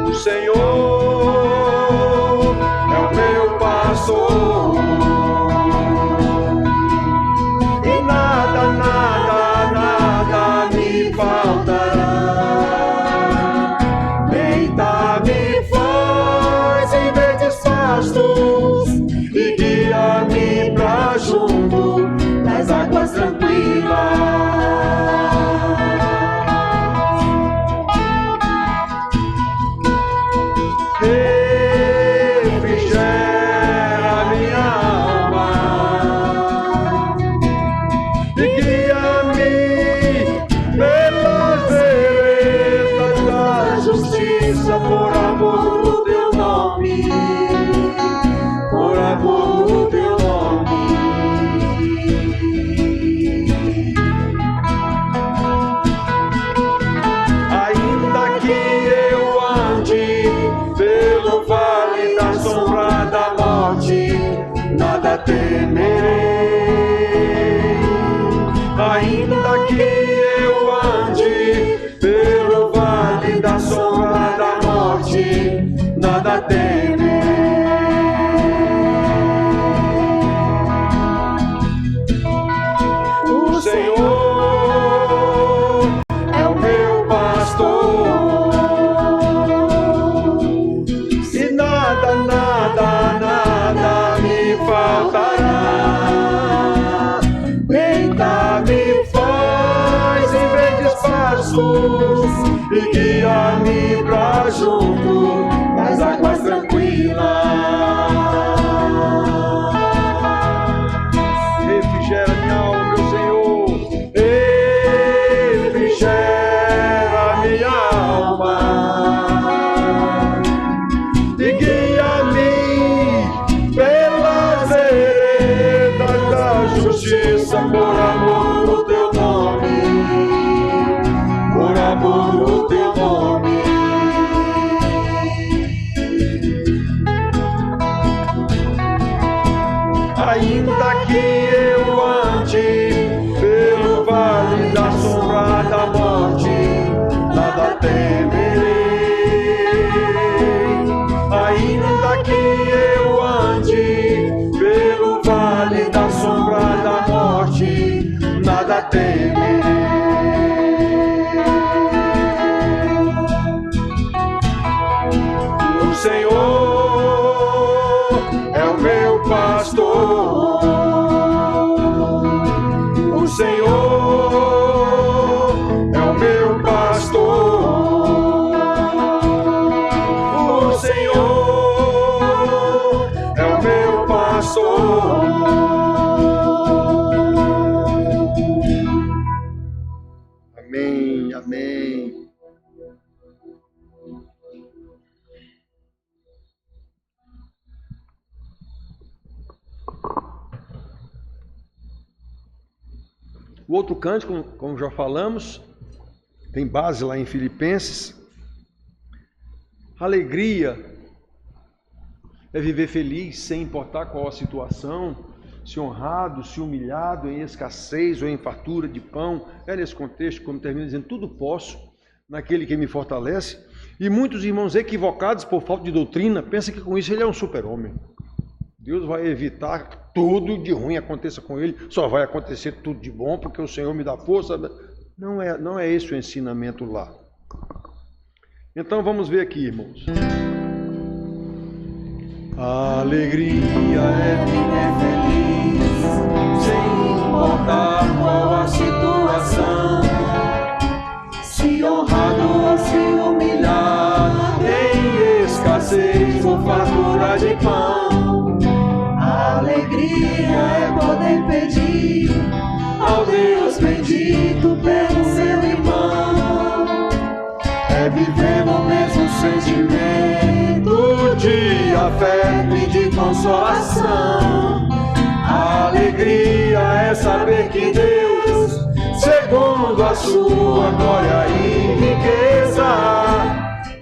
O Senhor é o meu pastor, e nada, nada, nada me faltará. Deita-me faz em verdes pastos e guia-me pra junto das águas tranquilas. Refrigera minha alma e guia-me pelas veredas da justiça, por amor do teu nome, por amor do teu nome. Ainda que eu ande pelo vale da sombra da morte, nada temerei. Ainda que eu ande pelo vale da sombra da morte, nada temerei. O Senhor é o meu pastor, e nada, nada, nada me faltará. Deita-me faz em verdes pastos e guia-me pra junto das águas tranquilas. Refrigera minha alma, meu Senhor, refrigera minha alma e guia-me pelas veredas da justiça, por amor do teu nome, por amor do teu nome. Ainda que eu ande pelo vale da sombra da morte, nada temerei. Ainda que eu ande pelo vale da sombra da morte, nada temerei. O Senhor é o meu pastor, o Senhor é o meu pastor, o Senhor é o meu pastor. Amém, amém. O outro cântico, como já falamos, tem base lá em Filipenses. Alegria é viver feliz sem importar qual a situação, se honrado, se humilhado, em escassez ou em fartura de pão. É nesse contexto, como termina dizendo, tudo posso naquele que me fortalece. E muitos irmãos equivocados por falta de doutrina pensam que com isso ele é um super-homem. Deus vai evitar tudo de ruim aconteça com ele, só vai acontecer tudo de bom porque o Senhor me dá força. Não é esse o ensinamento lá. Então vamos ver aqui, irmãos. A alegria é viver feliz, sem importar qual a situação, se honrado ou se humilhado, em escassez ou fartura de pão. A alegria é poder pedir ao Deus bendito pelo seu irmão, é viver no mesmo sentimento de afeto e de consolação. A alegria é saber que Deus, segundo a sua glória e riqueza,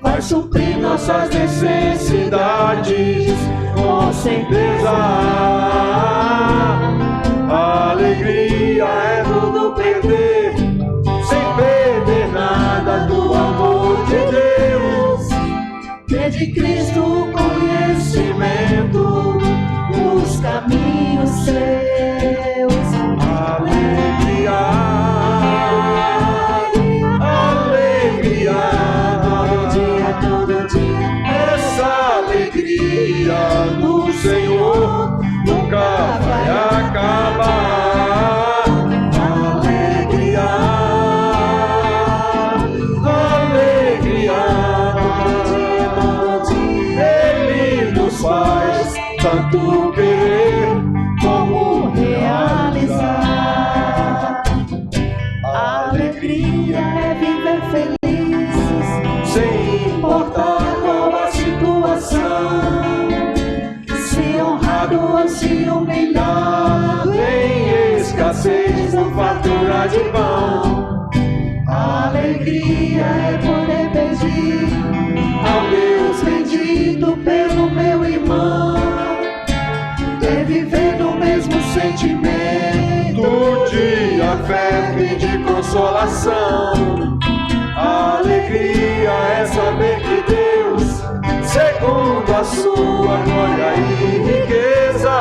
vai suprir nossas necessidades com certeza. A alegria é migalha de pão. Alegria é poder pedir ao Deus bendito pelo meu irmão. É viver no mesmo sentimento de afeto e de consolação. Alegria é saber que Deus, segundo a sua glória e riqueza,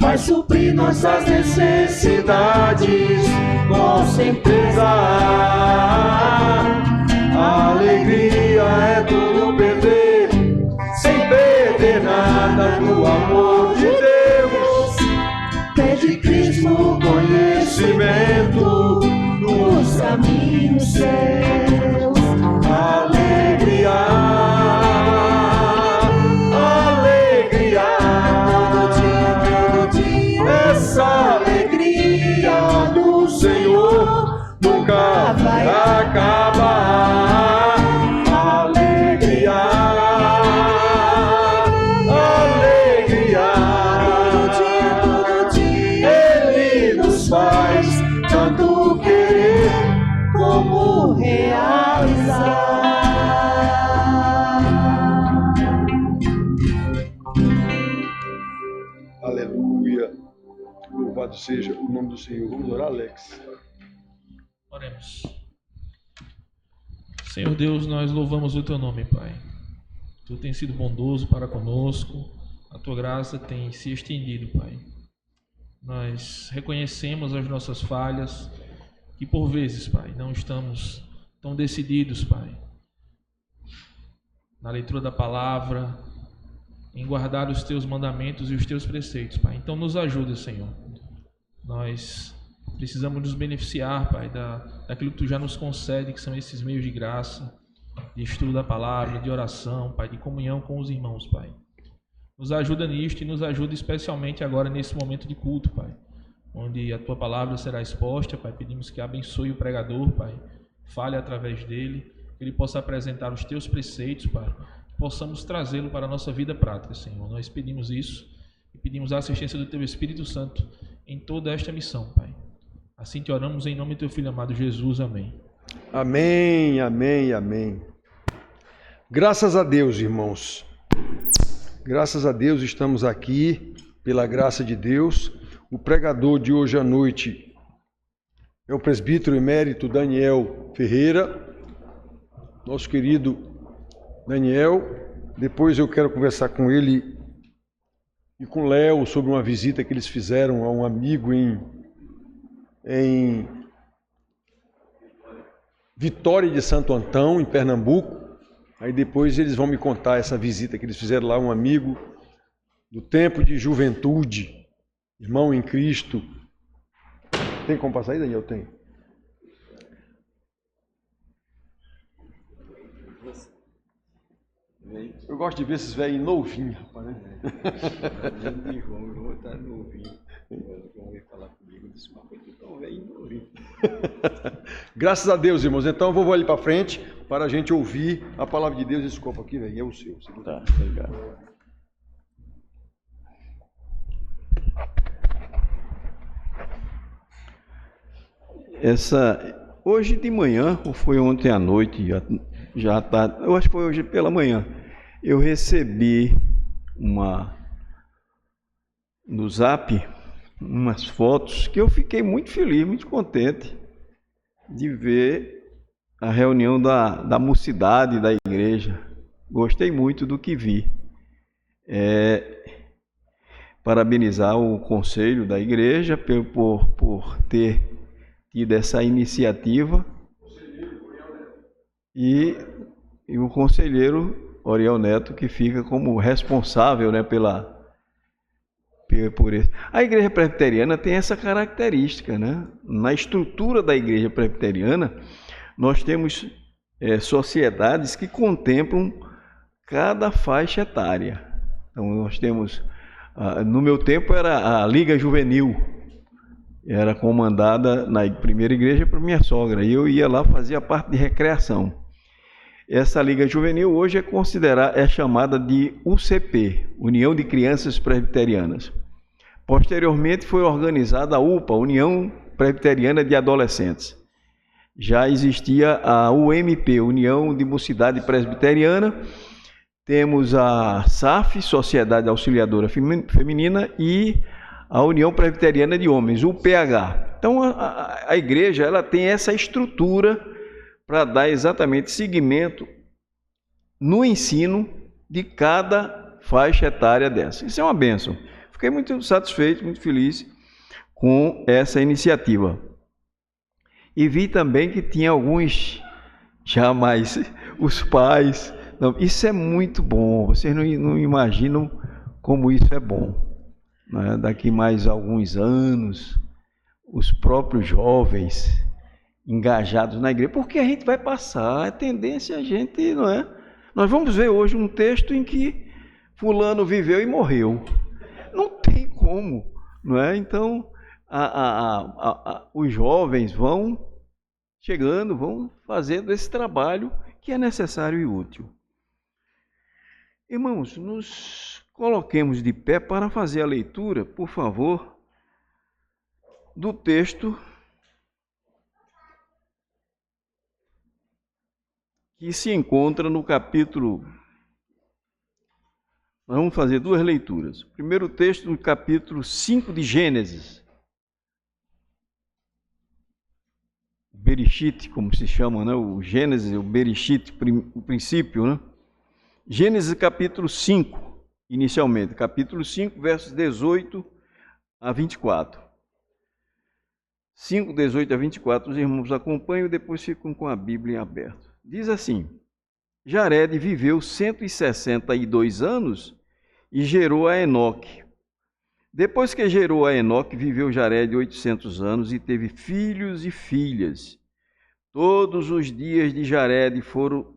vai suprir nossas necessidades com certeza. Alegria é tudo perder, sem perder nada do amor de Deus. Pede Cristo conhecimento dos caminhos seus. Alegria, alegria, todo dia, essa alegria do Senhor nunca vai acabar. Alegria, alegria, todo dia, Ele nos faz tanto querer como realizar. Aleluia. Louvado seja o nome do Senhor. Vamos orar, Alex. Oremos. Senhor Deus, nós louvamos o Teu nome, Pai. Tu tens sido bondoso para conosco, a Tua graça tem se estendido, Pai. Nós reconhecemos as nossas falhas, que por vezes, Pai, não estamos tão decididos, Pai, na leitura da palavra, em guardar os Teus mandamentos e os Teus preceitos, Pai. Então nos ajuda, Senhor. Nós precisamos nos beneficiar, Pai, daquilo que Tu já nos concede, que são esses meios de graça, de estudo da palavra, de oração, Pai, de comunhão com os irmãos, Pai. Nos ajuda nisto e nos ajuda especialmente agora nesse momento de culto, Pai, onde a Tua palavra será exposta, Pai. Pedimos que abençoe o pregador, Pai, fale através dele, que ele possa apresentar os Teus preceitos, Pai, que possamos trazê-lo para a nossa vida prática, Senhor. Nós pedimos isso e pedimos a assistência do Teu Espírito Santo em toda esta missão, Pai. Assim te oramos em nome do Teu Filho amado Jesus. Amém. Amém, amém, amém. Graças a Deus, irmãos. Graças a Deus estamos aqui, pela graça de Deus. O pregador de hoje à noite é o presbítero emérito Daniel Ferreira, nosso querido Daniel. Depois eu quero conversar com ele e com Léo sobre uma visita que eles fizeram a um amigo em Vitória de Santo Antão, em Pernambuco. Aí depois eles vão me contar essa visita que eles fizeram lá, um amigo do tempo de juventude, irmão em Cristo. Tem como passar aí, Daniel? Tem. Eu gosto de ver esses velhos novinhos, rapaz, né? Vamos estar novinho. Vão vir falar comigo, disse, mas foi tão velho novinho. Graças a Deus, irmãos. Então eu vou ali para frente para a gente ouvir a palavra de Deus. Esse copo aqui, velho, é o seu. Tá, obrigado. Hoje de manhã, ou foi ontem à noite, já tá, eu acho que foi hoje pela manhã, eu recebi no Zap umas fotos que eu fiquei muito feliz, muito contente de ver a reunião da mocidade da igreja. Gostei muito do que vi. Parabenizar o conselho da igreja por ter tido essa iniciativa e o conselheiro Oriel Neto, que fica como responsável, né, por isso. A igreja presbiteriana tem essa característica, né? Na estrutura da igreja presbiteriana, nós temos sociedades que contemplam cada faixa etária. Então, nós temos, no meu tempo era a Liga Juvenil, era comandada na primeira igreja por minha sogra, e eu ia lá, fazia parte de recreação. Essa Liga Juvenil hoje é chamada de UCP, União de Crianças Presbiterianas. Posteriormente foi organizada a UPA, União Presbiteriana de Adolescentes. Já existia a UMP, União de Mocidade Presbiteriana, temos a SAF, Sociedade Auxiliadora Feminina, e a União Presbiteriana de Homens, UPH. Então a igreja ela tem essa estrutura para dar exatamente seguimento no ensino de cada faixa etária dessa. Isso é uma bênção. Fiquei muito satisfeito, muito feliz com essa iniciativa. E vi também que tinha alguns já mais, os pais. Não, isso é muito bom, vocês não imaginam como isso é bom. Né? Daqui mais alguns anos, os próprios jovens engajados na igreja, porque a gente vai passar, a tendência a gente, não é? Nós vamos ver hoje um texto em que fulano viveu e morreu. Não tem como, não é? Então, os jovens vão chegando, vão fazendo esse trabalho que é necessário e útil. Irmãos, nos coloquemos de pé para fazer a leitura, por favor, do texto que se encontra no capítulo. Nós vamos fazer duas leituras. O primeiro texto do capítulo 5 de Gênesis. Bereshit, como se chama, né? O Gênesis, o Bereshit, o princípio, né? Gênesis capítulo 5, inicialmente. Capítulo 5, versos 18 a 24. 5, 18 a 24, os irmãos acompanham e depois ficam com a Bíblia em aberto. Diz assim: Jared viveu 162 anos e gerou a Enoque. Depois que gerou a Enoque, viveu Jared 800 anos e teve filhos e filhas. Todos os dias de Jared foram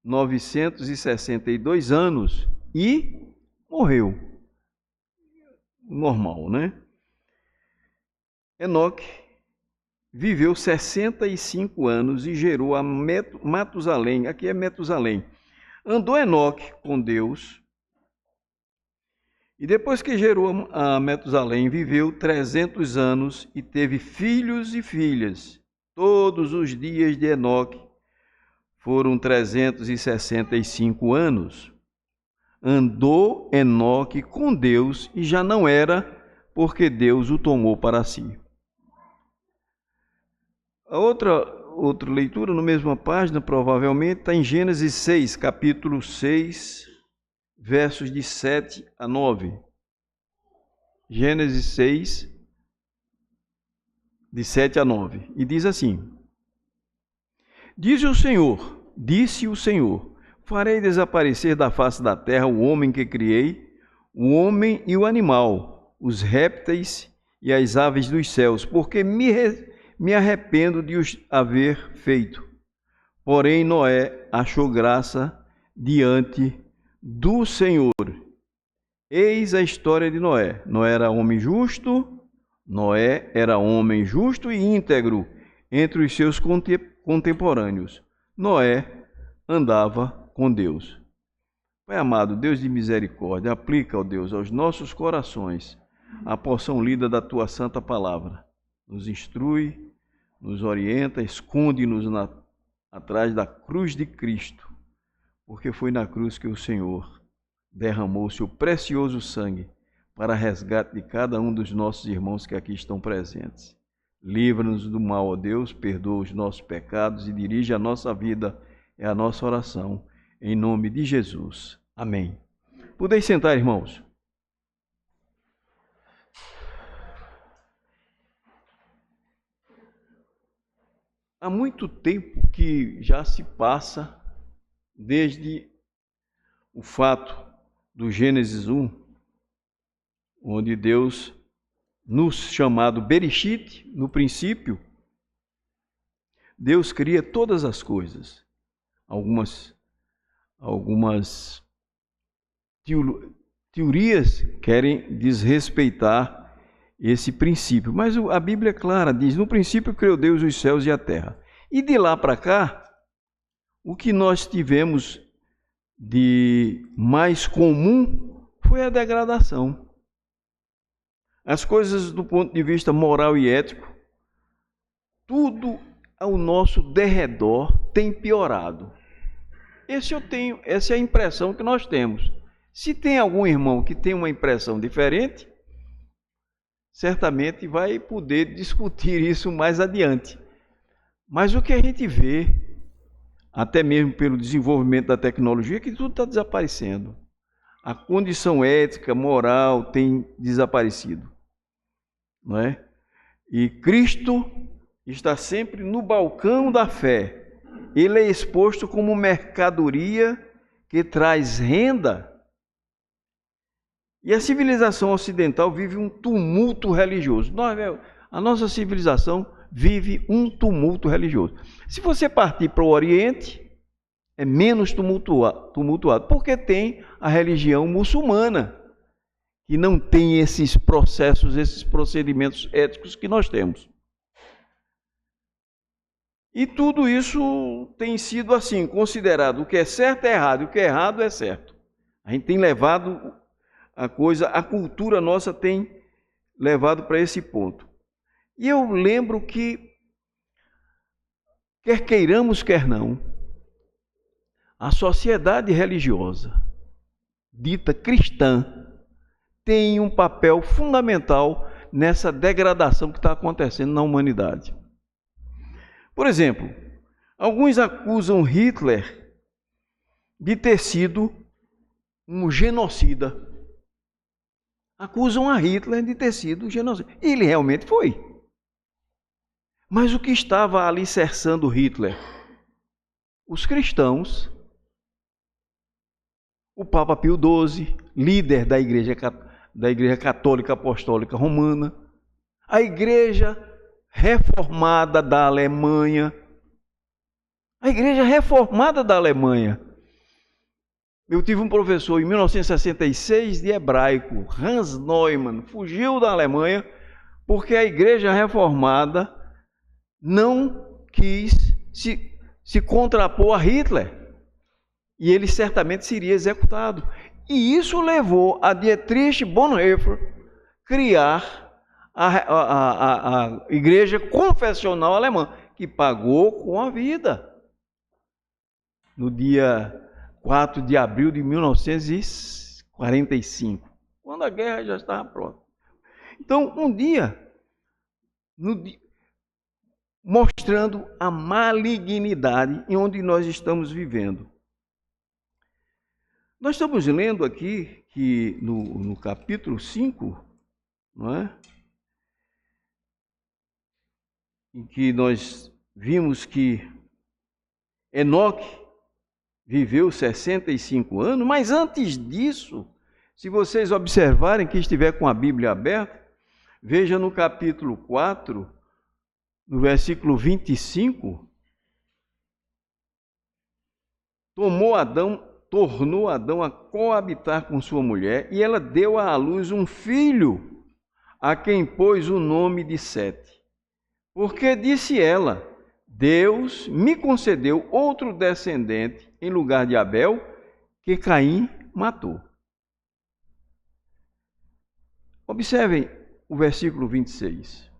962 anos e morreu. Normal, né? Enoque viveu 65 anos e gerou a Matusalém. Aqui é Metusalém. Andou Enoque com Deus. E depois que gerou a Metusalém, viveu 300 anos e teve filhos e filhas. Todos os dias de Enoque foram 365 anos. Andou Enoque com Deus e já não era, porque Deus o tomou para si. A outra leitura, na mesma página, provavelmente, está em Gênesis 6, capítulo 6, versos de 7 a 9. Gênesis 6, de 7 a 9. E diz assim: Disse o Senhor, farei desaparecer da face da terra o homem que criei, o homem e o animal, os répteis e as aves dos céus, porque me arrependo de os haver feito. Porém, Noé achou graça diante do Senhor. Eis a história de Noé. Noé era homem justo e íntegro entre os seus contemporâneos. Noé andava com Deus. Pai amado, Deus de misericórdia, aplica, ó Deus, aos nossos corações a porção lida da Tua santa palavra. Nos instrui, nos orienta, esconde-nos atrás da cruz de Cristo, porque foi na cruz que o Senhor derramou seu precioso sangue para resgate de cada um dos nossos irmãos que aqui estão presentes. Livra-nos do mal, ó Deus, perdoa os nossos pecados e dirige a nossa vida, é a nossa oração, em nome de Jesus. Amém. Podeis sentar, irmãos. Há muito tempo que já se passa desde o fato do Gênesis 1, onde Deus, no chamado Bereshit, no princípio, Deus cria todas as coisas. Algumas teorias querem desrespeitar esse princípio, mas a Bíblia é clara, diz: no princípio criou Deus os céus e a terra. E de lá para cá, o que nós tivemos de mais comum foi a degradação. As coisas do ponto de vista moral e ético tudo ao nosso derredor tem piorado. Essa é a impressão que nós temos. Se tem algum irmão que tem uma impressão diferente, certamente vai poder discutir isso mais adiante. Mas o que a gente vê, até mesmo pelo desenvolvimento da tecnologia, é que tudo está desaparecendo. A condição ética, moral tem desaparecido, não é? E Cristo está sempre no balcão da fé. Ele é exposto como mercadoria que traz renda. E a civilização ocidental vive um tumulto religioso. A nossa civilização vive um tumulto religioso. Se você partir para o Oriente, é menos tumultuado, porque tem a religião muçulmana, que não tem esses processos, esses procedimentos éticos que nós temos. E tudo isso tem sido assim, considerado o que é certo é errado, e o que é errado é certo. A gente tem levado a cultura nossa tem levado para esse ponto. E eu lembro que, quer queiramos, quer não, a sociedade religiosa, dita cristã, tem um papel fundamental nessa degradação que está acontecendo na humanidade. Por exemplo, alguns acusam Hitler de ter sido um genocida. Acusam a Hitler de ter sido genocida. E ele realmente foi. Mas o que estava alicerçando Hitler? Os cristãos, o Papa Pio XII, líder da Igreja Católica Apostólica Romana, a Igreja Reformada da Alemanha. A Igreja Reformada da Alemanha. Eu tive um professor em 1966 de hebraico, Hans Neumann, fugiu da Alemanha porque a Igreja Reformada não quis se contrapor a Hitler. E ele certamente seria executado. E isso levou a Dietrich Bonhoeffer criar a Igreja Confessional Alemã, que pagou com a vida. No dia 4 de abril de 1945, quando a guerra já estava pronta. Então, um dia, mostrando a malignidade em onde nós estamos vivendo. Nós estamos lendo aqui que no capítulo 5, não é? Em que nós vimos que Enoque viveu 65 anos, mas antes disso, se vocês observarem, quem estiver com a Bíblia aberta, veja no capítulo 4, no versículo 25, tornou Adão a coabitar com sua mulher, e ela deu à luz um filho, a quem pôs o nome de Sete. Porque disse ela: Deus me concedeu outro descendente em lugar de Abel, que Caim matou. Observem o versículo 26.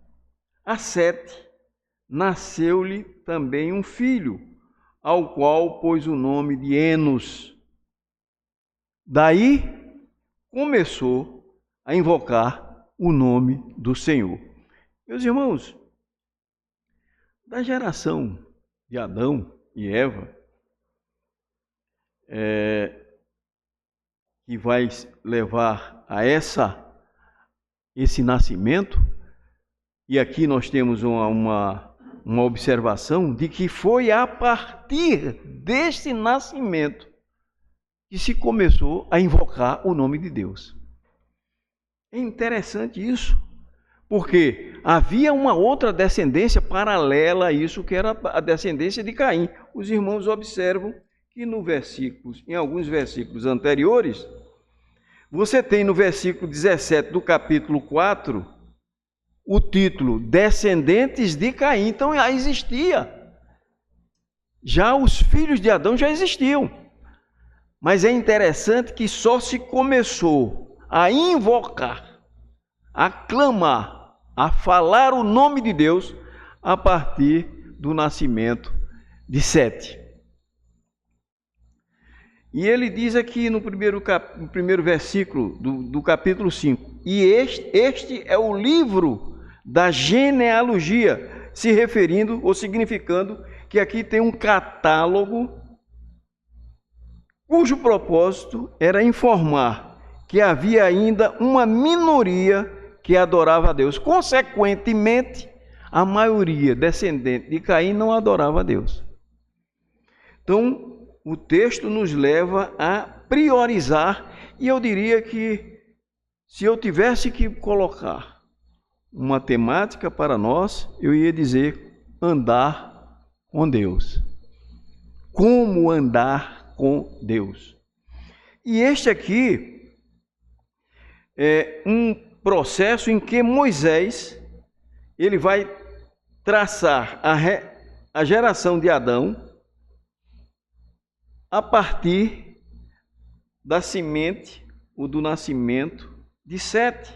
A Sete nasceu-lhe também um filho, ao qual pôs o nome de Enos. Daí começou a invocar o nome do Senhor. Meus irmãos, da geração de Adão e Eva, que vai levar a esse nascimento, e aqui nós temos uma observação de que foi a partir desse nascimento que se começou a invocar o nome de Deus. É interessante isso, porque havia uma outra descendência paralela a isso, que era a descendência de Caim. Os irmãos observam que em alguns versículos anteriores, você tem no versículo 17 do capítulo 4, o título Descendentes de Caim. Então já existia. Já os filhos de Adão já existiam. Mas é interessante que só se começou a invocar, a clamar, a falar o nome de Deus a partir do nascimento de Sete. E ele diz aqui no primeiro versículo do capítulo 5, e este é o livro da genealogia, se referindo ou significando que aqui tem um catálogo cujo propósito era informar que havia ainda uma minoria que adorava a Deus. Consequentemente, a maioria descendente de Caim não adorava a Deus. Então, o texto nos leva a priorizar, e eu diria que se eu tivesse que colocar uma temática para nós, eu ia dizer andar com Deus. Como andar com Deus? E este aqui é um processo em que Moisés ele vai traçar a geração de Adão a partir da semente ou do nascimento de Sete,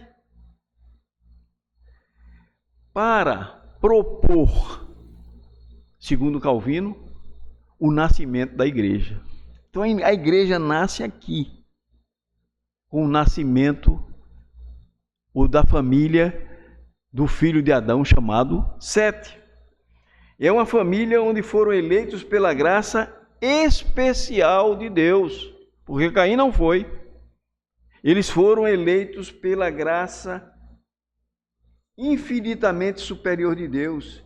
para propor, segundo Calvino, o nascimento da igreja. Então a igreja nasce aqui, com o nascimento ou da família do filho de Adão chamado Sete. É uma família onde foram eleitos pela graça especial de Deus, porque Caim não foi. Eles foram eleitos pela graça infinitamente superior de Deus.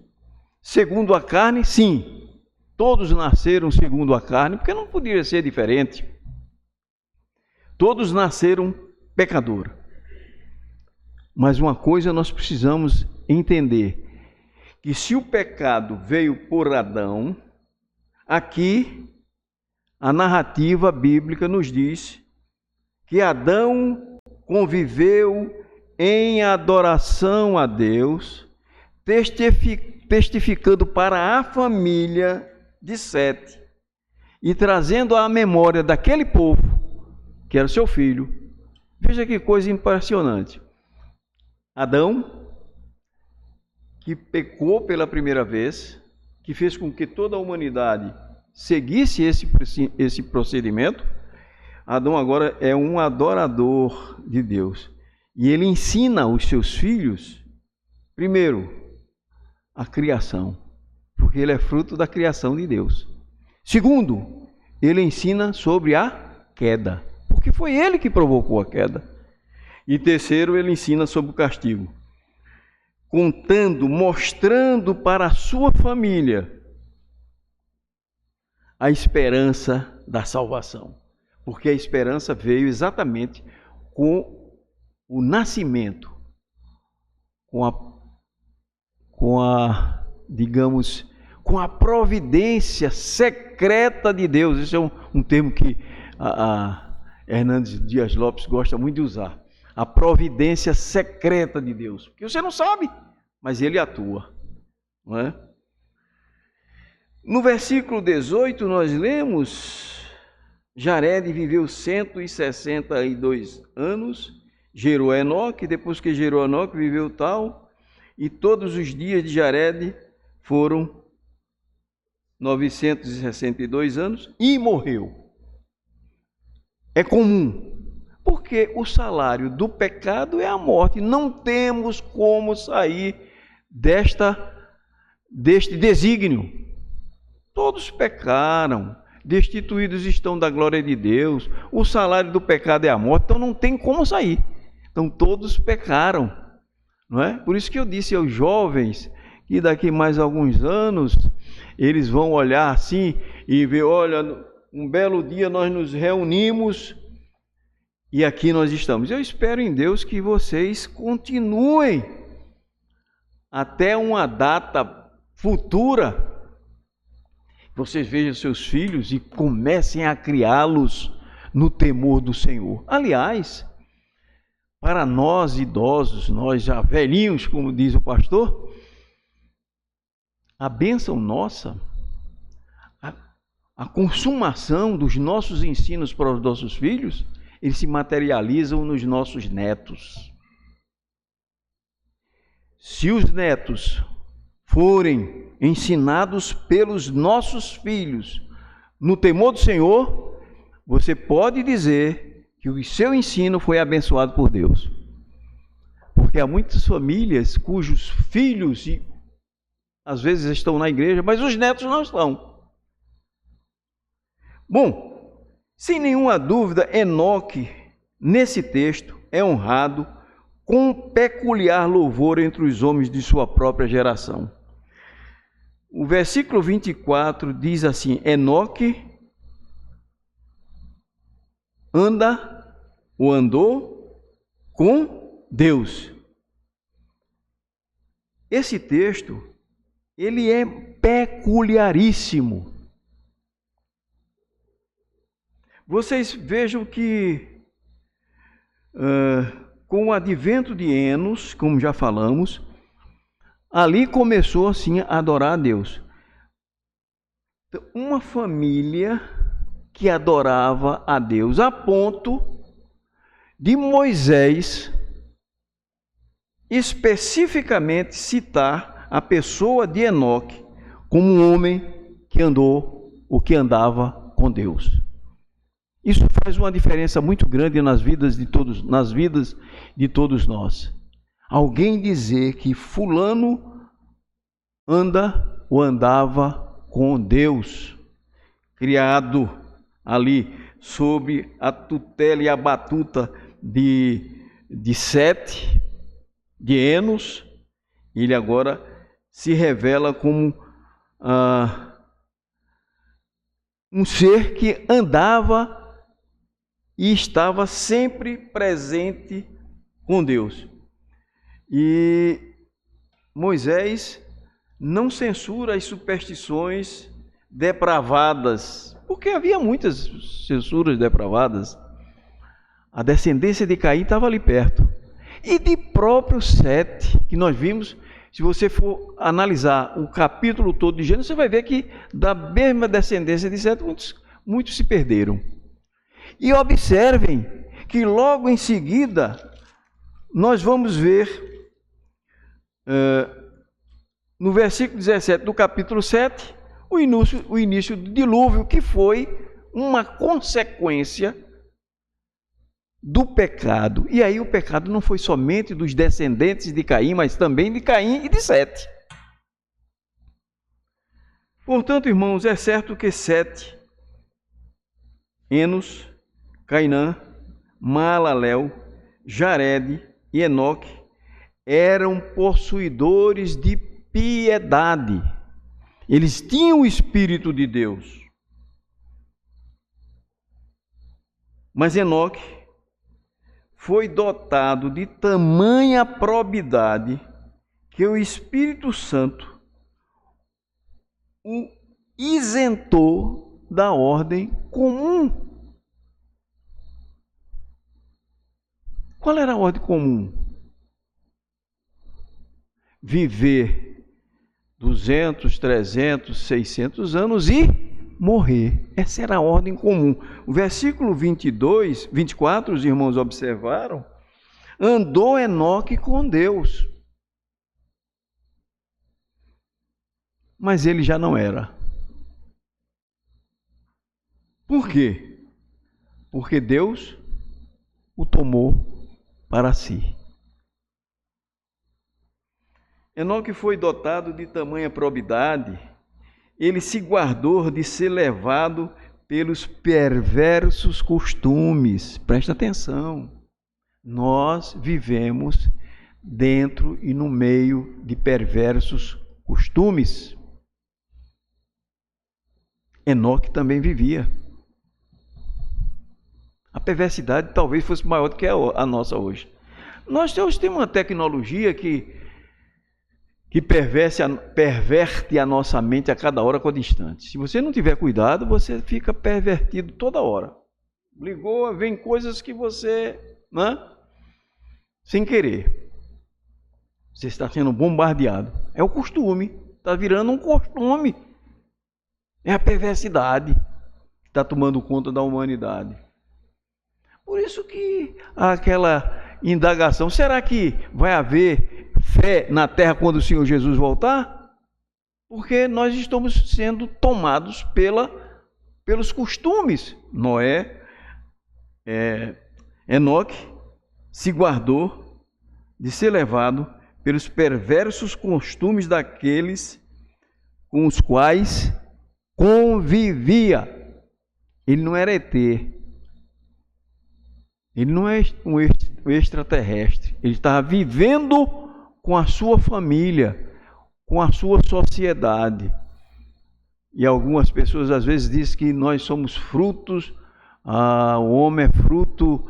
Segundo a carne, sim, todos nasceram segundo a carne, porque não podia ser diferente. Todos nasceram pecadores. Mas uma coisa nós precisamos entender, que se o pecado veio por Adão, aqui a narrativa bíblica nos diz que Adão conviveu em adoração a Deus, testificando para a família de Sete e trazendo à memória daquele povo, que era seu filho. Veja que coisa impressionante. Adão, que pecou pela primeira vez, que fez com que toda a humanidade seguisse esse procedimento, Adão agora é um adorador de Deus. E ele ensina os seus filhos, primeiro, a criação, porque ele é fruto da criação de Deus. Segundo, ele ensina sobre a queda, porque foi ele que provocou a queda. E terceiro, ele ensina sobre o castigo, mostrando para a sua família a esperança da salvação, porque a esperança veio exatamente com o nascimento, com a providência secreta de Deus. Esse é um termo que a Hernandes Dias Lopes gosta muito de usar. A providência secreta de Deus, porque você não sabe, mas ele atua, não é? No versículo 18 nós lemos: Jared viveu 162 anos, gerou Enoque, depois que gerou Enoque viveu tal, e todos os dias de Jared foram 962 anos e morreu. É comum, porque o salário do pecado é a morte. Não temos como sair deste desígnio. Todos pecaram, destituídos estão da glória de Deus, o salário do pecado é a morte, então não tem como sair. Então todos pecaram, não é? Por isso que eu disse aos jovens que daqui mais alguns anos eles vão olhar assim e ver, olha, um belo dia nós nos reunimos e aqui nós estamos. Eu espero em Deus que vocês continuem até uma data futura. Vocês vejam seus filhos e comecem a criá-los no temor do Senhor. Aliás, para nós idosos, nós já velhinhos, como diz o pastor, a bênção nossa, a consumação dos nossos ensinos para os nossos filhos, eles se materializam nos nossos netos. Se os netos forem ensinados pelos nossos filhos no temor do Senhor, você pode dizer que o seu ensino foi abençoado por Deus. Porque há muitas famílias cujos filhos às vezes estão na igreja, mas os netos não estão. Bom, sem nenhuma dúvida, Enoque, nesse texto, é honrado com peculiar louvor entre os homens de sua própria geração. O versículo 24 diz assim: Enoque andou com Deus. Esse texto, ele é peculiaríssimo. Vocês vejam que com o advento de Enos, como já falamos, ali começou assim a adorar a Deus. Então, uma família que adorava a Deus a ponto de Moisés especificamente citar a pessoa de Enoque como um homem que andou ou que andava com Deus. Isso faz uma diferença muito grande nas vidas de todos nós. Alguém dizer que fulano anda ou andava com Deus, criado ali sob a tutela e a batuta de Sete, de Enos, ele agora se revela como um ser que andava e estava sempre presente com Deus. E Moisés não censura as superstições depravadas, porque havia muitas censuras depravadas. A descendência de Caim estava ali perto. E de próprio Sete, que nós vimos, se você for analisar o capítulo todo de Gênesis, você vai ver que da mesma descendência de Sete, muitos se perderam. E observem que logo em seguida, nós vamos ver, no versículo 17 do capítulo 7, o início do dilúvio, que foi uma consequência do pecado. E aí o pecado não foi somente dos descendentes de Caim, mas também de Caim e de Sete. Portanto, irmãos, é certo que Sete, Enos, Cainã, Maalalel, Jared e Enoque eram possuidores de piedade. Eles tinham o Espírito de Deus. Mas Enoque foi dotado de tamanha probidade que o Espírito Santo o isentou da ordem comum. Qual era a ordem comum? Viver 200, 300, 600 anos e morrer. Essa era a ordem comum. O versículo 24, os irmãos observaram, andou Enoque com Deus. Mas ele já não era. Por quê? Porque Deus o tomou para si. Enoque foi dotado de tamanha probidade, ele se guardou de ser levado pelos perversos costumes. Presta atenção, nós vivemos dentro e no meio de perversos costumes. Enoque também vivia. A perversidade talvez fosse maior do que a nossa hoje. Nós temos uma tecnologia que perverte a nossa mente a cada hora com a distante. Se você não tiver cuidado, você fica pervertido toda hora. Ligou, vem coisas que você, sem querer, você está sendo bombardeado. É o costume, está virando um costume. É a perversidade que está tomando conta da humanidade. Por isso que aquela indagação, será que vai haver fé na terra quando o Senhor Jesus voltar? Porque nós estamos sendo tomados pelos costumes. Enoque se guardou de ser levado pelos perversos costumes daqueles com os quais convivia. Ele não era ET. Ele não é um extraterrestre. Ele estava vivendo com a sua família, com a sua sociedade. E algumas pessoas às vezes dizem que nós somos frutos, o homem é fruto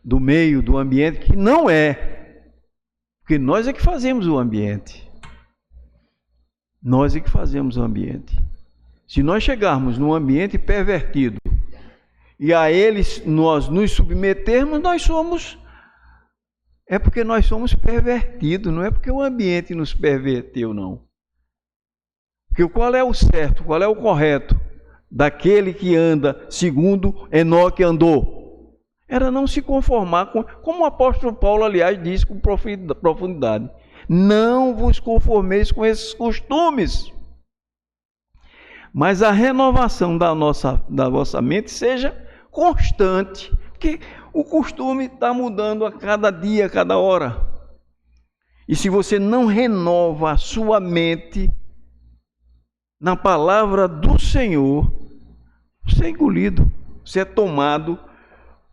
do meio, do ambiente, que não é. Porque nós é que fazemos o ambiente. Nós é que fazemos o ambiente. Se nós chegarmos num ambiente pervertido e a eles nós nos submetermos, nós somos... É porque nós somos pervertidos, não é porque o ambiente nos perverteu, não. Porque qual é o certo, qual é o correto daquele que anda segundo Enoque andou? Era não se conformar com, como o apóstolo Paulo, aliás, diz com profundidade, não vos conformeis com esses costumes, mas a renovação da vossa mente seja constante, porque o costume está mudando a cada dia, a cada hora. E se você não renova a sua mente na palavra do Senhor, você é engolido, você é tomado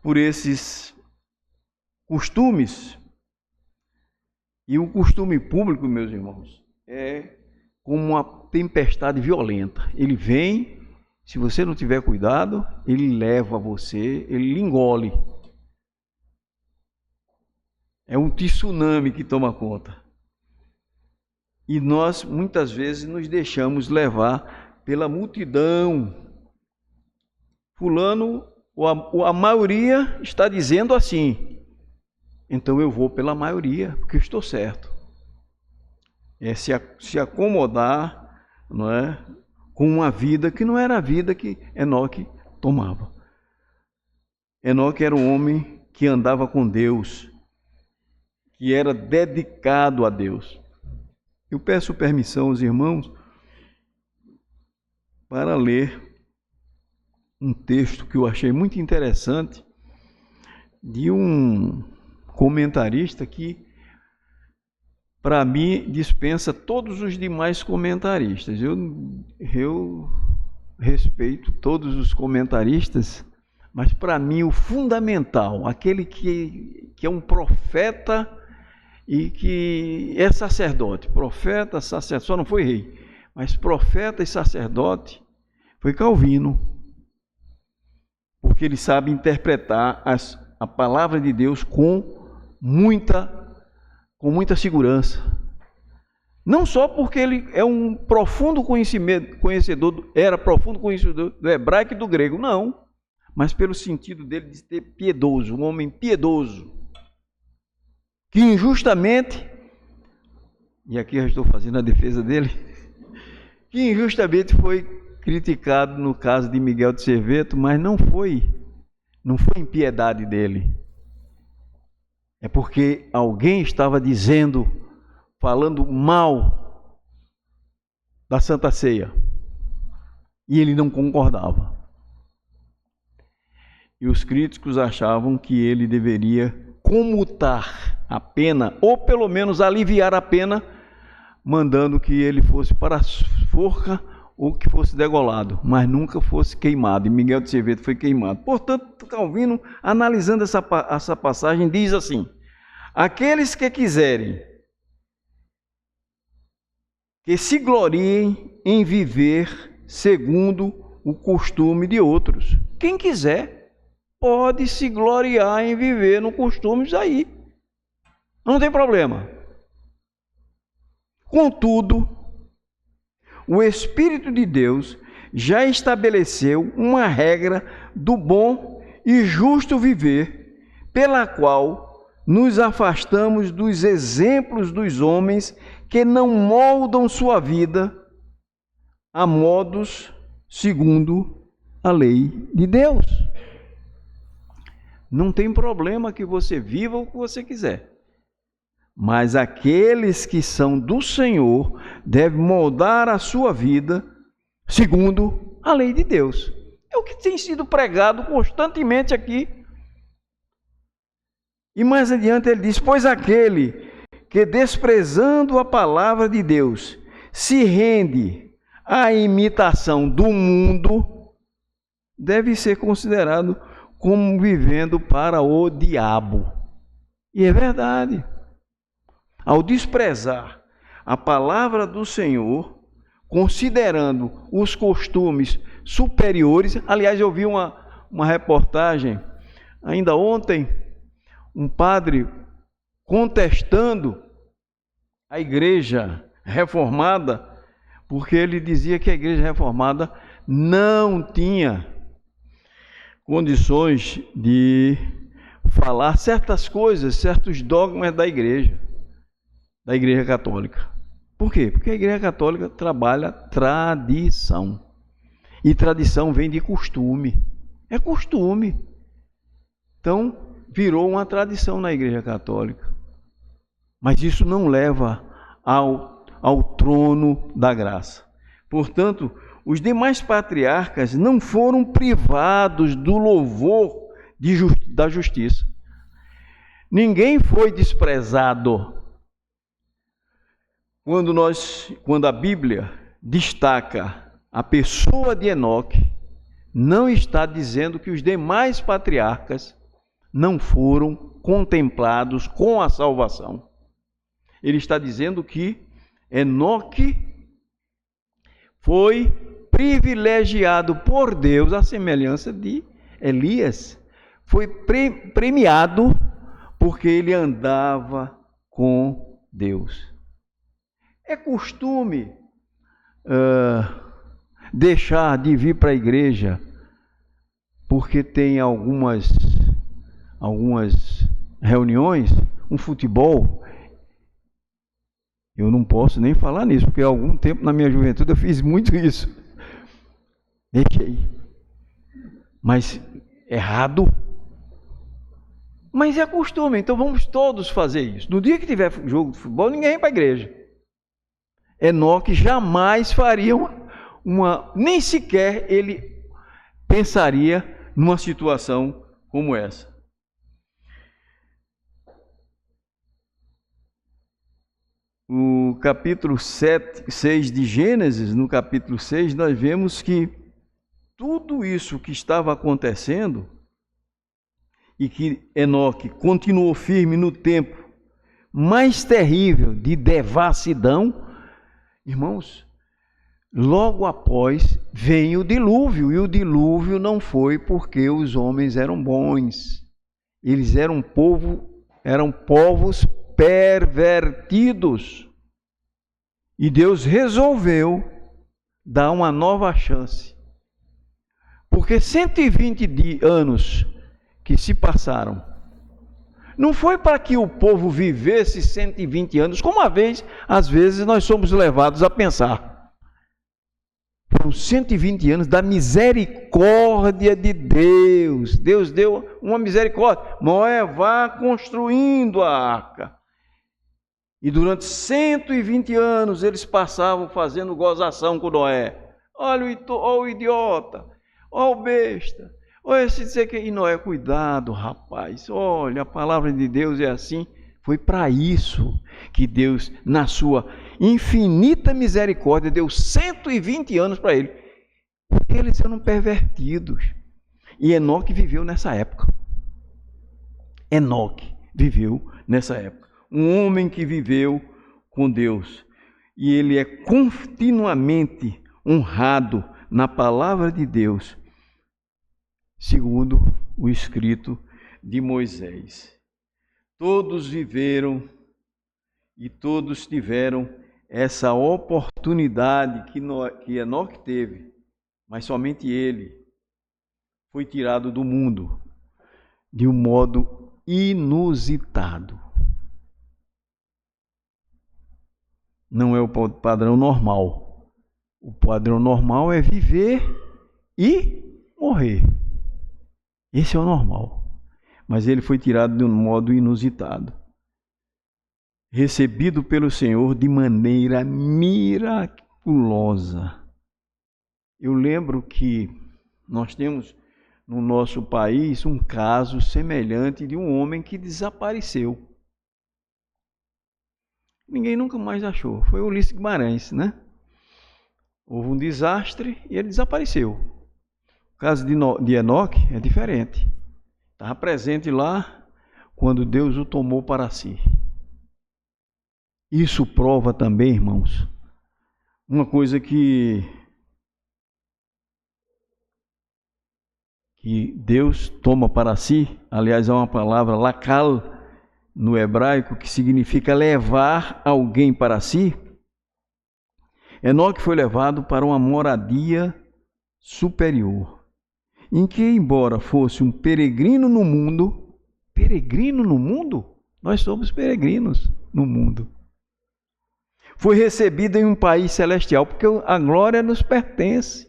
por esses costumes. E o costume público, meus irmãos, é como uma tempestade violenta. Ele vem, se você não tiver cuidado, ele leva você, ele lhe engole. É um tsunami que toma conta. E nós, muitas vezes, nos deixamos levar pela multidão. Fulano, a maioria está dizendo assim, então eu vou pela maioria, porque eu estou certo. É se acomodar, não é, com uma vida que não era a vida que Enoque tomava. Enoque era um homem que andava com Deus, que era dedicado a Deus. Eu peço permissão aos irmãos para ler um texto que eu achei muito interessante de um comentarista que, para mim, dispensa todos os demais comentaristas. Eu respeito todos os comentaristas, mas para mim o fundamental, aquele que é um profeta e que é sacerdote, profeta, sacerdote, só não foi rei, mas profeta e sacerdote, foi Calvino, porque ele sabe interpretar a palavra de Deus com muita segurança. Não só porque ele é um profundo conhecedor, era profundo conhecedor do hebraico e do grego, não, mas pelo sentido dele de ser piedoso, um homem piedoso, que injustamente, e aqui eu estou fazendo a defesa dele, que injustamente foi criticado no caso de Miguel de Serveto, mas não foi impiedade dele. É porque alguém estava falando mal da Santa Ceia, e ele não concordava. E os críticos achavam que ele deveria comutar a pena, ou pelo menos aliviar a pena, mandando que ele fosse para a forca ou que fosse degolado, mas nunca fosse queimado. E Miguel de Serveto foi queimado. Portanto, Calvino, analisando essa passagem, diz assim: aqueles que quiserem que se gloriem em viver segundo o costume de outros. Quem quiser pode se gloriar em viver no costume aí. Não tem problema. Contudo, o Espírito de Deus já estabeleceu uma regra do bom e justo viver, pela qual nos afastamos dos exemplos dos homens que não moldam sua vida a modos segundo a lei de Deus. Não tem problema que você viva o que você quiser, mas aqueles que são do Senhor devem moldar a sua vida segundo a lei de Deus. É o que tem sido pregado constantemente aqui. E mais adiante ele diz: pois aquele que, desprezando a palavra de Deus, se rende à imitação do mundo, deve ser considerado como vivendo para o diabo. E é verdade. Ao desprezar a palavra do Senhor, considerando os costumes superiores, aliás, eu vi uma reportagem ainda ontem, um padre contestando a igreja reformada, porque ele dizia que a igreja reformada não tinha condições de falar certas coisas, certos dogmas da igreja católica. Por quê? Porque a igreja católica trabalha tradição. E tradição vem de costume. É costume. Então, virou uma tradição na igreja católica. Mas isso não leva ao trono da graça. Portanto, os demais patriarcas não foram privados do louvor da justiça. Ninguém foi desprezado. Quando a Bíblia destaca a pessoa de Enoque, não está dizendo que os demais patriarcas não foram contemplados com a salvação. Ele está dizendo que Enoque foi privilegiado por Deus, à semelhança de Elias. Foi premiado porque ele andava com Deus. É costume deixar de vir para a igreja porque tem algumas reuniões, um futebol. Eu não posso nem falar nisso, porque há algum tempo na minha juventude eu fiz muito isso. Deixei. Mas errado. Mas é costume, então vamos todos fazer isso. No dia que tiver jogo de futebol, ninguém vai para a igreja. Enoque jamais faria nem sequer ele pensaria numa situação como essa. O capítulo 6 de Gênesis, no capítulo 6, nós vemos que tudo isso que estava acontecendo e que Enoque continuou firme no tempo mais terrível de devassidão, irmãos, logo após vem o dilúvio, e o dilúvio não foi porque os homens eram bons, eles eram povos pervertidos, e Deus resolveu dar uma nova chance, porque 120 anos que se passaram, não foi para que o povo vivesse 120 anos, como às vezes nós somos levados a pensar. Foram 120 anos da misericórdia de Deus. Deus deu uma misericórdia. Noé, vá construindo a arca. E durante 120 anos eles passavam fazendo gozação com Noé. Olha o idiota, olha o besta. Olha esse dizer que... E Noé, cuidado, rapaz. Olha, a palavra de Deus é assim. Foi para isso que Deus, na sua infinita misericórdia, deu 120 anos para ele. Porque eles eram pervertidos. E Enoque viveu nessa época. Enoque viveu nessa época. Um homem que viveu com Deus. E ele é continuamente honrado na palavra de Deus, segundo o escrito de Moisés. Todos viveram e todos tiveram essa oportunidade que Enoque teve, mas somente ele foi tirado do mundo de um modo inusitado. Não é o padrão normal. O padrão normal é viver e morrer. Esse é o normal. Mas ele foi tirado de um modo inusitado. recebido pelo Senhor de maneira miraculosa. Eu lembro que nós temos no nosso país um caso semelhante de um homem que desapareceu. Ninguém nunca mais achou. Foi o Ulisses Guimarães, né? Houve um desastre e ele desapareceu. O caso de Enoque é diferente. Estava presente lá quando Deus o tomou para si. Isso prova também, irmãos, uma coisa que Deus toma para si. Aliás, é uma palavra lakal no hebraico que significa levar alguém para si. Enoque foi levado para uma moradia superior, em que, embora fosse um peregrino no mundo, nós somos peregrinos no mundo, foi recebido em um país celestial, porque a glória nos pertence.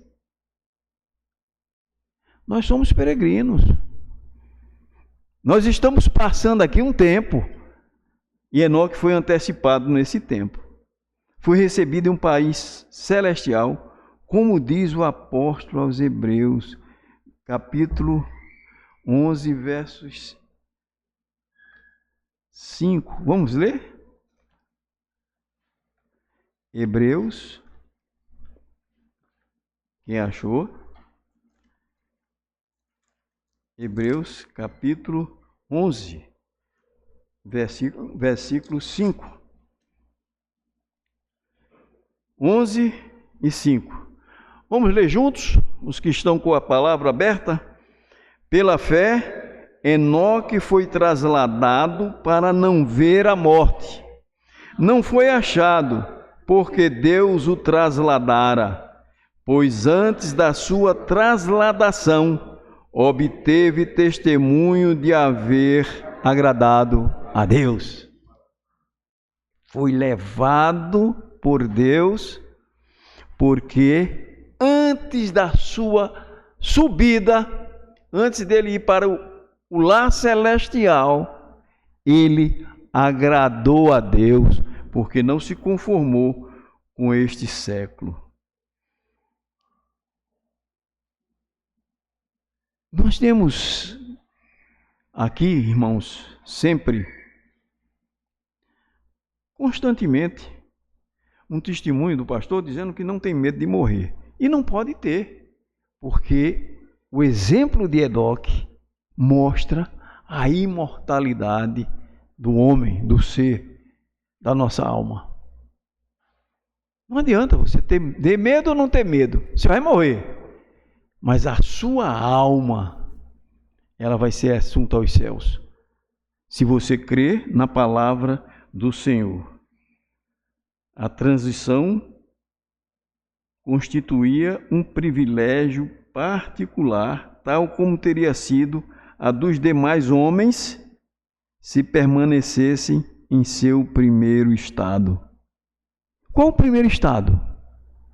Nós somos peregrinos. Nós estamos passando aqui um tempo, e Enoque foi antecipado nesse tempo. Foi recebido em um país celestial, como diz o apóstolo aos Hebreus, capítulo 11, versos 5. Vamos ler? Hebreus, quem achou? Hebreus, capítulo 11, versículo 5. 11 e 5. Vamos ler juntos, os que estão com a palavra aberta? Pela fé, Enoque foi trasladado para não ver a morte. Não foi achado, porque Deus o trasladara, pois antes da sua trasladação obteve testemunho de haver agradado a Deus. Foi levado por Deus, porque antes da sua subida, antes dele ir para o lar celestial, ele agradou a Deus, porque não se conformou com este século. Nós temos aqui, irmãos, sempre, constantemente, um testemunho do pastor dizendo que não tem medo de morrer. E não pode ter, porque o exemplo de Enoque mostra a imortalidade do homem, do ser, da nossa alma. Não adianta você ter medo ou não ter medo, você vai morrer. Mas a sua alma, ela vai ser assunta aos céus, se você crer na palavra do Senhor. A transição constituía um privilégio particular, tal como teria sido a dos demais homens se permanecessem em seu primeiro estado. Qual o primeiro estado?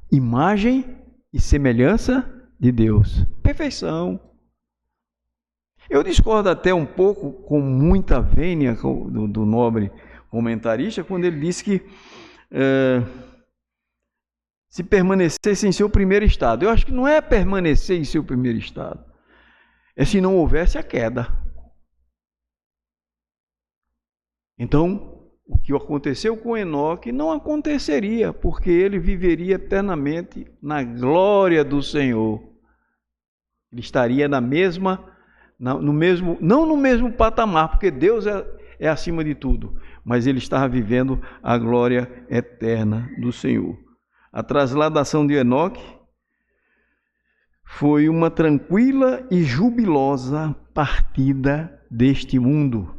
Imagem e semelhança de Deus. Perfeição. Eu discordo até um pouco, com muita vênia, do nobre comentarista, quando ele disse que se permanecesse em seu primeiro estado. Eu acho que não é permanecer em seu primeiro estado, é se não houvesse a queda. Então, o que aconteceu com Enoque não aconteceria, porque ele viveria eternamente na glória do Senhor. Ele estaria não no mesmo patamar, porque Deus é acima de tudo, mas ele estava vivendo a glória eterna do Senhor. A trasladação de Enoque foi uma tranquila e jubilosa partida deste mundo.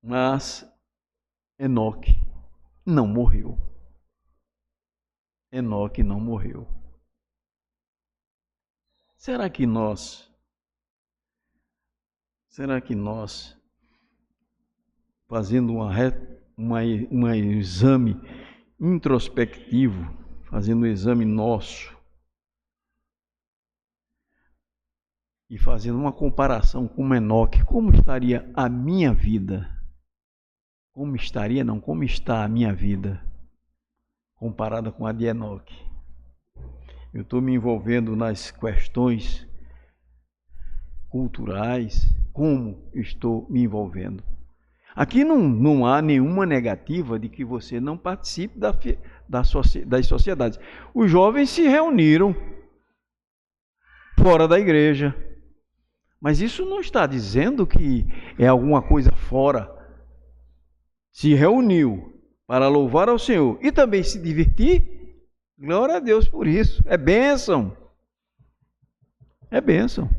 Mas Enoque não morreu. Enoque não morreu. Será que nós, fazendo um exame introspectivo, fazendo um exame nosso, e fazendo uma comparação com Enoque, como estaria a minha vida? Como estaria, não, como está a minha vida comparada com a de Enoque? Eu estou me envolvendo nas questões culturais, como estou me envolvendo? Aqui não há nenhuma negativa de que você não participe das sociedades. Os jovens se reuniram fora da igreja, mas isso não está dizendo que é alguma coisa fora. Se reuniu para louvar ao Senhor e também se divertir, glória a Deus por isso. É bênção. É bênção.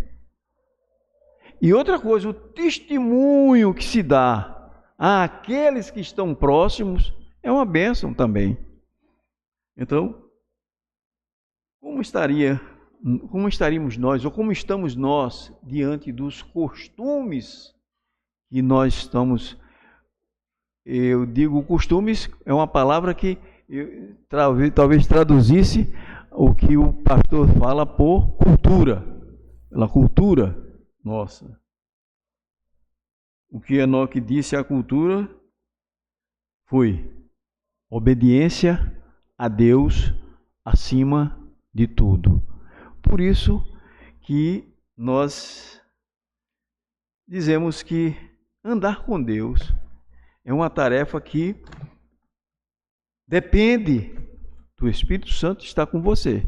E outra coisa, o testemunho que se dá àqueles que estão próximos é uma bênção também. Então, como estaríamos nós, ou como estamos nós, diante dos costumes que nós estamos... Eu digo costumes, é uma palavra que talvez traduzisse o que o pastor fala por cultura, pela cultura nossa. O que Enoque disse à cultura foi obediência a Deus acima de tudo. Por isso que nós dizemos que andar com Deus é uma tarefa que depende do Espírito Santo estar com você.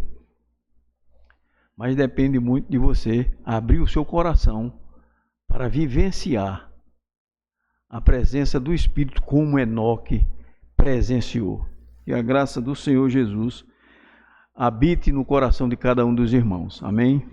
Mas depende muito de você abrir o seu coração para vivenciar a presença do Espírito como Enoque presenciou. Que a graça do Senhor Jesus habite no coração de cada um dos irmãos. Amém?